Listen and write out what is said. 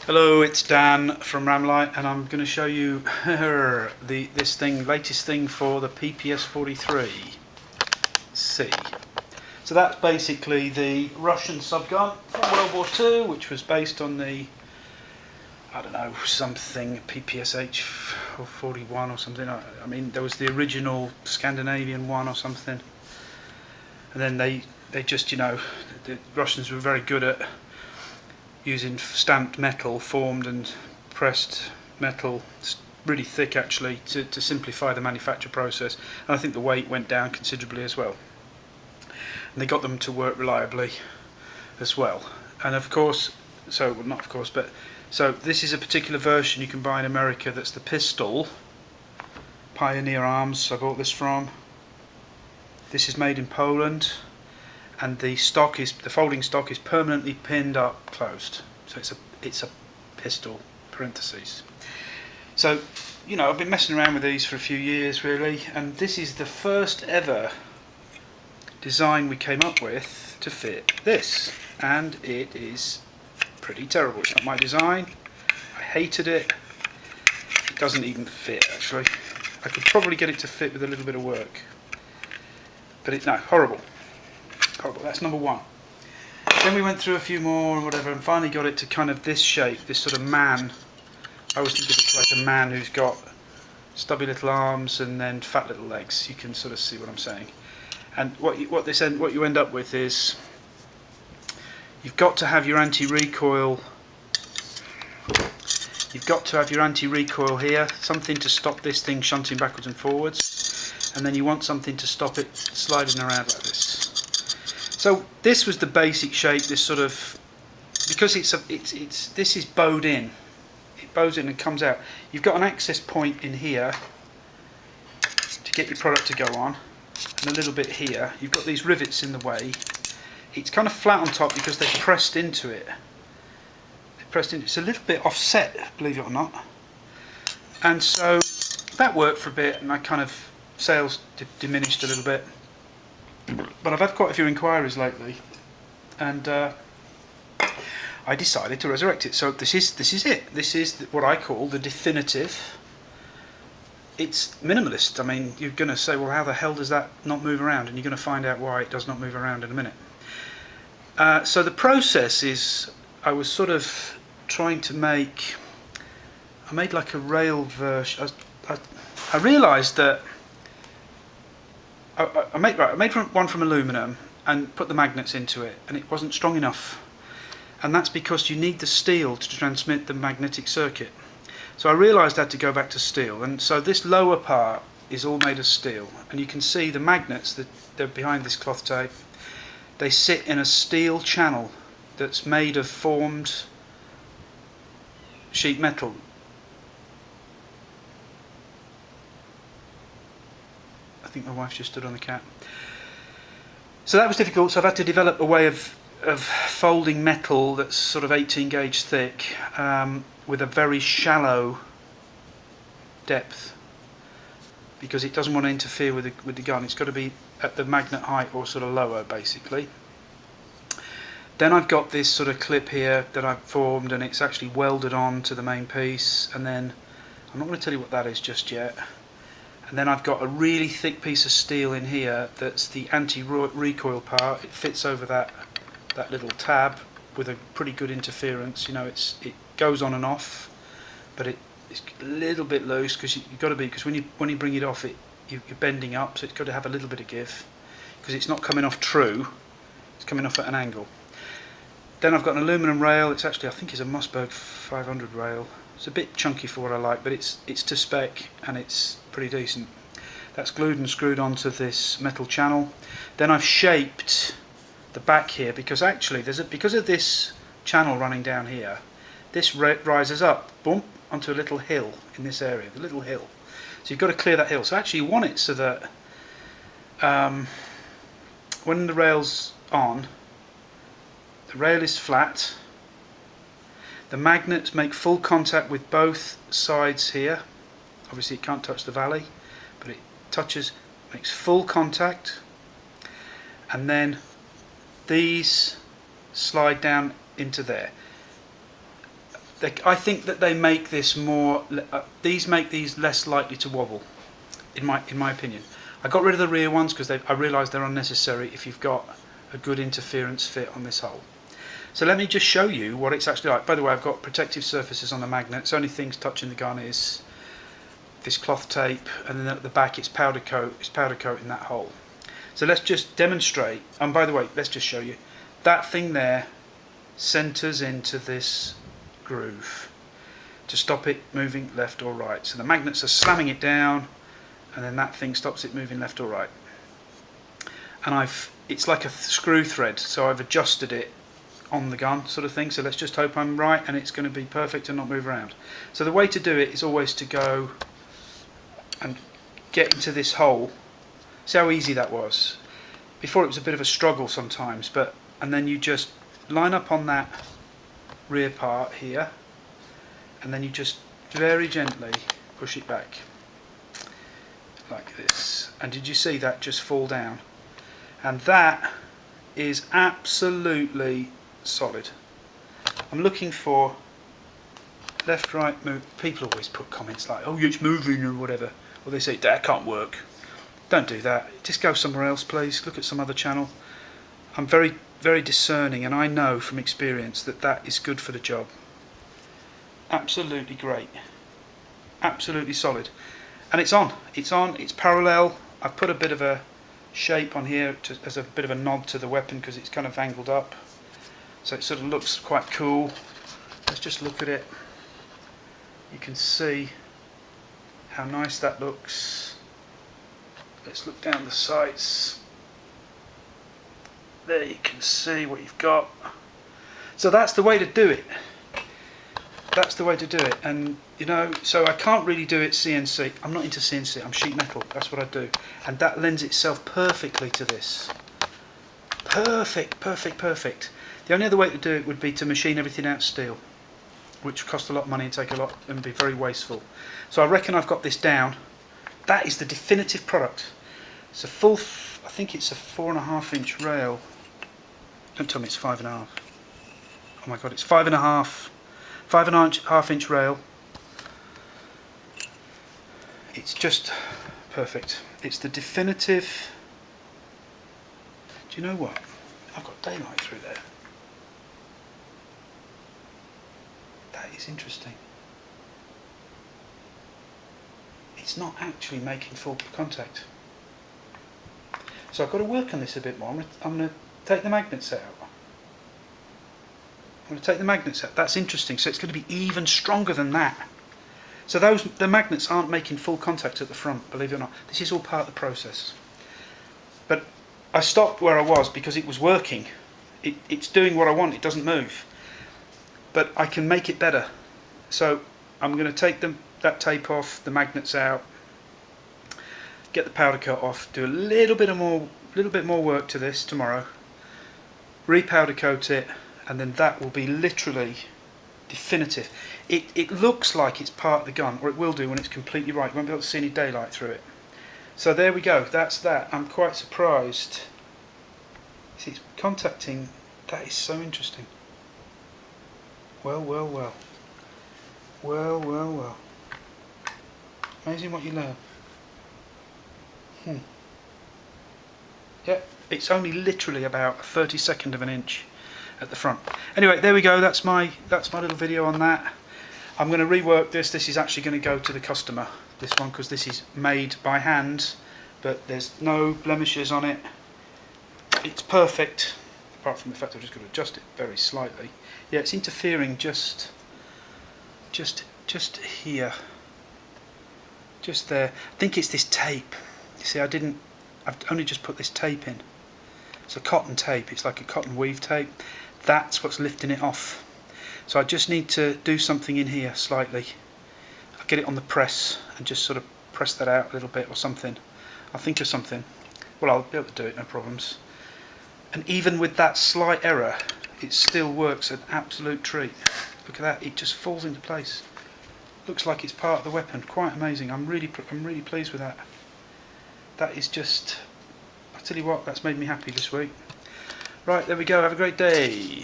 Hello, it's Dan from Ramlight, and I'm going to show you latest thing for the PPS-43C. So that's basically the Russian subgun from World War II, which was based on the, I don't know, something PPSH-41 or something. I mean, there was the original Scandinavian one or something, and then they just, the Russians were very good at using stamped metal, formed and pressed metal, really thick actually, to simplify the manufacture process. And I think the weight went down considerably as well. And they got them to work reliably as well. And of course, so this is a particular version you can buy in America. That's the pistol. Pioneer Arms, I bought this from. This is made in Poland. And the folding stock is permanently pinned up closed, so it's a pistol parentheses. So I've been messing around with these for a few years really, and this is the first ever design we came up with to fit this, and it is pretty terrible. It's not my design. I hated it. It doesn't even fit actually. I could probably get it to fit with a little bit of work, but horrible. Horrible. That's number one. Then we went through a few more and whatever, and finally got it to kind of this shape, this sort of man. I always think of it like a man who's got stubby little arms and then fat little legs. You can sort of see what I'm saying. And what you end up with is you've got to have your anti-recoil. You've got to have your anti-recoil here, something to stop this thing shunting backwards and forwards, and then you want something to stop it sliding around like this. So this was the basic shape. This sort of, because this is bowed in. It bows in and comes out. You've got an access point in here to get your product to go on, and a little bit here. You've got these rivets in the way. It's kind of flat on top because they've pressed into it. It's a little bit offset, believe it or not. And so that worked for a bit, and sales diminished a little bit. But I've had quite a few inquiries lately, and I decided to resurrect it. So this is it. This is what I call the definitive. It's minimalist. I mean, you're going to say, well, how the hell does that not move around? And you're going to find out why it does not move around in a minute. So the process is, I was sort of trying to make. I made like a rail version. I realised that. I made one from aluminum and put the magnets into it, and it wasn't strong enough, and that's because you need the steel to transmit the magnetic circuit. So I realised I had to go back to steel, and so this lower part is all made of steel, and you can see the magnets that they're behind this cloth tape. They sit in a steel channel that's made of formed sheet metal. I think my wife just stood on the cat. So that was difficult, so I've had to develop a way of folding metal that's sort of 18 gauge thick, with a very shallow depth, because it doesn't want to interfere with the gun. It's got to be at the magnet height or sort of lower basically. Then I've got this sort of clip here that I've formed, and it's actually welded on to the main piece, and then I'm not going to tell you what that is just yet. And then I've got a really thick piece of steel in here that's the anti-recoil part. It fits over that little tab with a pretty good interference. It goes on and off, but it's a little bit loose because you've got to be, because when you bring it off, you're bending up, so it's got to have a little bit of give, because it's not coming off true. It's coming off at an angle. Then I've got an aluminum rail. It's actually, I think it's a Mossberg 500 rail. It's a bit chunky for what I like, but it's to spec, and it's pretty decent. That's glued and screwed onto this metal channel. Then I've shaped the back here, because actually because of this channel running down here, this rises up, boom, onto a little hill in this area, the little hill. So you've got to clear that hill. So actually you want it so that when the rail's on, the rail is flat. The magnets make full contact with both sides here. Obviously it can't touch the valley, but it makes full contact, and then these slide down into there. I think that they make this more. These make these less likely to wobble, in my opinion. I got rid of the rear ones because I realised they're unnecessary if you've got a good interference fit on this hole. So let me just show you what it's actually like. By the way, I've got protective surfaces on the magnets. Only things touching the gun is this cloth tape, and then at the back it's powder coat. It's powder coat in that hole. So let's just demonstrate. And by the way, let's just show you. That thing there centres into this groove to stop it moving left or right. So the magnets are slamming it down, and then that thing stops it moving left or right. And it's like a screw thread, so I've adjusted it on the gun sort of thing. So let's just hope I'm right and it's going to be perfect and not move around. So the way to do it is always to go and get into this hole. See how easy that was? Before it was a bit of a struggle sometimes, and then you just line up on that rear part here, and then you just very gently push it back like this. And did you see that just fall down? And that is absolutely solid. I'm looking for left, right, move. People always put comments like, oh, it's moving or whatever, or they say that can't work. Don't do that. Just go somewhere else, please. Look at some other channel. I'm very, very discerning, and I know from experience that that is good for the job. Absolutely great. Absolutely solid. And it's on. It's parallel. I've put a bit of a shape on here as a bit of a nod to the weapon because it's kind of angled up. So it sort of looks quite cool. Let's just look at it. You can see how nice that looks. Let's look down the sights. There you can see what you've got. So that's the way to do it. That's the way to do it. And you know, so I can't really do it CNC. I'm not into CNC, I'm sheet metal. That's what I do. And that lends itself perfectly to this. Perfect, perfect, perfect. The only other way to do it would be to machine everything out steel, which cost a lot of money and take a lot and be very wasteful. So I reckon I've got this down. That is the definitive product. It's a full, I think it's a 4.5 inch rail. Don't tell me it's 5.5. Oh my god, it's 5.5. 5.5 inch rail. It's just perfect. It's the definitive. Do you know what? I've got daylight through there. That is interesting. It's not actually making full contact. So I've got to work on this a bit more. I'm going to take the magnets out. I'm going to take the magnets out. That's interesting. So it's going to be even stronger than that. So the magnets aren't making full contact at the front, believe it or not. This is all part of the process. But I stopped where I was because it was working. It's doing what I want. It doesn't move. But I can make it better. So I'm going to take that tape off, the magnets out, get the powder coat off, do a little bit more work to this tomorrow, re-powder coat it, and then that will be literally definitive. It looks like it's part of the gun, or it will do when it's completely right. You won't be able to see any daylight through it. So there we go, that's that. I'm quite surprised. See, it's contacting. That is so interesting. Well, well, well. Well, well, well. Amazing what you learn. Yeah, it's only literally about 1/32 of an inch at the front. Anyway, there we go. That's my little video on that. I'm going to rework this. This is actually going to go to the customer, this one, because this is made by hand, but there's no blemishes on it. It's perfect, apart from the fact I've just got to adjust it very slightly. Yeah, it's interfering just here, just there. I think it's this tape. You see, I've only just put this tape in. It's a cotton tape. It's like a cotton weave tape. That's what's lifting it off. So I just need to do something in here slightly. I'll get it on the press and just sort of press that out a little bit or something. I'll think of something. Well, I'll be able to do it, no problems. And even with that slight error, it still works an absolute treat. Look at that, it just falls into place. Looks like it's part of the weapon. Quite amazing. I'm really pleased with that. That is just, I tell you what, that's made me happy this week. Right, there we go. Have a great day.